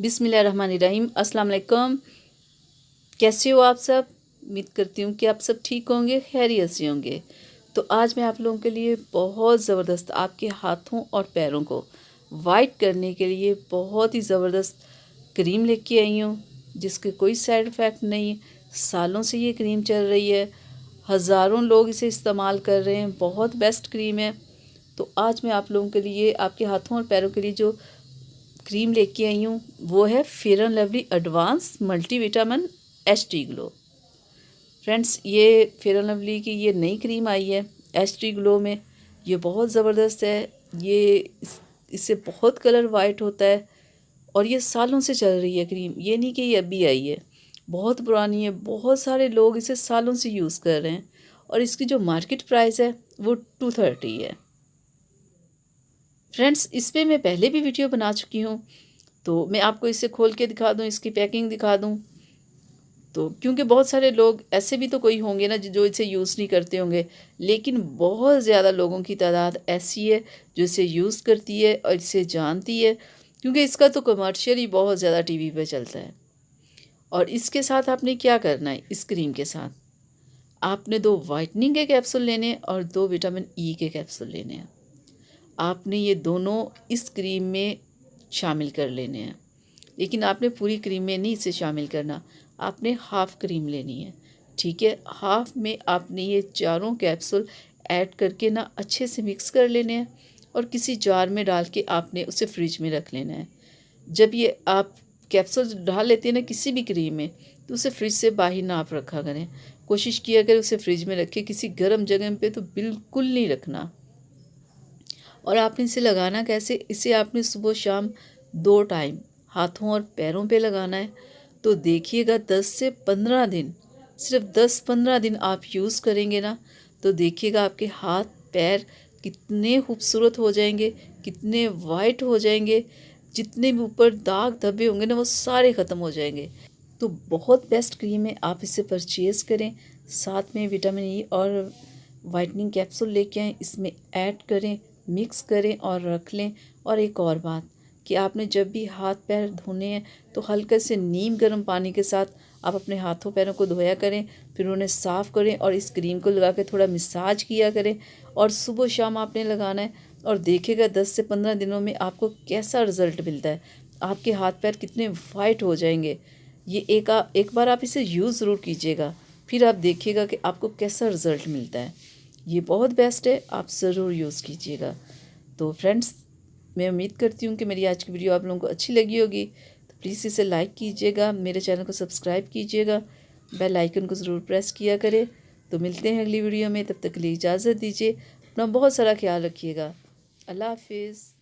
बिस्मिल्लाहिर्रहमानिर्रहीम। अस्सलाम वालेकुम। कैसे हो आप सब? उम्मीद करती हूँ कि आप सब ठीक होंगे, खैरियत से होंगे। तो आज मैं आप लोगों के लिए बहुत ज़बरदस्त आपके हाथों और पैरों को वाइट करने के लिए बहुत ही ज़बरदस्त क्रीम लेके आई हूँ, जिसके कोई साइड इफ़ेक्ट नहीं। सालों से ये क्रीम चल रही है, हज़ारों लोग इसे इस्तेमाल कर रहे हैं, बहुत बेस्ट क्रीम है। तो आज मैं आप लोगों के लिए आपके हाथों और पैरों के लिए जो क्रीम लेके आई हूँ वो है Fair and Lovely advance multivitamin HD. Glow. Friends, ये फेयर एंड लवली की ये नई क्रीम आई है एच.डी. ग्लो में। ये बहुत ज़बरदस्त है। इससे बहुत कलर वाइट होता है और ये सालों से चल रही है क्रीम। ये नहीं कि ये अभी आई है, बहुत पुरानी है। बहुत सारे लोग इसे सालों से यूज़ कर रहे हैं और इसकी जो मार्केट प्राइस है वो 230 है। फ्रेंड्स, इस पर मैं पहले भी वीडियो बना चुकी हूँ, तो मैं आपको इसे खोल के दिखा दूँ, इसकी पैकिंग दिखा दूँ। तो क्योंकि बहुत सारे लोग ऐसे भी तो कोई होंगे ना जो इसे यूज़ नहीं करते होंगे, लेकिन बहुत ज़्यादा लोगों की तादाद ऐसी है जो इसे यूज़ करती है और इसे जानती है, क्योंकि इसका तो कमर्शियल ही बहुत ज़्यादा टीवी पे चलता है। और इसके साथ आपने क्या करना है, इस क्रीम के साथ आपने 2 वाइटनिंग के कैप्सूल लेने हैं और 2 विटामिन ई के कैप्सूल लेने हैं। आपने ये दोनों इस क्रीम में शामिल कर लेने हैं, लेकिन आपने पूरी क्रीम में नहीं इसे शामिल करना, आपने हाफ़ क्रीम लेनी है। ठीक है, हाफ़ में आपने ये चारों कैप्सूल ऐड करके ना अच्छे से मिक्स कर लेने हैं और किसी जार में डाल के आपने उसे फ्रिज में रख लेना है। जब ये आप कैप्सूल डाल लेते हैं ना किसी भी क्रीम में, तो उसे फ्रिज से बाहर ना आप रखा करें। कोशिश किया करें उसे फ्रिज में रखें, किसी गर्म जगह पे तो बिल्कुल नहीं रखना। और आपने इसे लगाना कैसे, इसे आपने सुबह शाम 2 टाइम हाथों और पैरों पे लगाना है। तो देखिएगा 10 से 15 दिन, सिर्फ 10-15 दिन आप यूज़ करेंगे ना, तो देखिएगा आपके हाथ पैर कितने खूबसूरत हो जाएंगे, कितने वाइट हो जाएंगे। जितने भी ऊपर दाग धब्बे होंगे ना वो सारे ख़त्म हो जाएंगे। तो बहुत बेस्ट क्रीम है, आप इसे परचेज़ करें। साथ में विटामिन ई और वाइटनिंग कैप्सूल लेके आएँ, इसमें ऐड करें, मिक्स करें और रख लें। और एक और बात कि आपने जब भी हाथ पैर धोने हैं तो हल्के से नीम गर्म पानी के साथ आप अपने हाथों पैरों को धोया करें, फिर उन्हें साफ़ करें और इस क्रीम को लगा के थोड़ा मसाज किया करें। और सुबह शाम आपने लगाना है और देखिएगा 10 से 15 दिनों में आपको कैसा रिज़ल्ट मिलता है। आपके हाथ पैर कितने वाइट हो जाएंगे। ये एक बार आप इसे यूज़ ज़रूर कीजिएगा, फिर आप देखिएगा कि आपको कैसा रिज़ल्ट मिलता है। ये बहुत बेस्ट है, आप ज़रूर यूज़ कीजिएगा। तो फ्रेंड्स, मैं उम्मीद करती हूँ कि मेरी आज की वीडियो आप लोगों को अच्छी लगी होगी। तो प्लीज़ इसे लाइक कीजिएगा, मेरे चैनल को सब्सक्राइब कीजिएगा, बेल आइकन को ज़रूर प्रेस किया करें। तो मिलते हैं अगली वीडियो में, तब तक के लिए इजाज़त दीजिए। अपना बहुत सारा ख्याल रखिएगा। अल्लाह हाफिज़।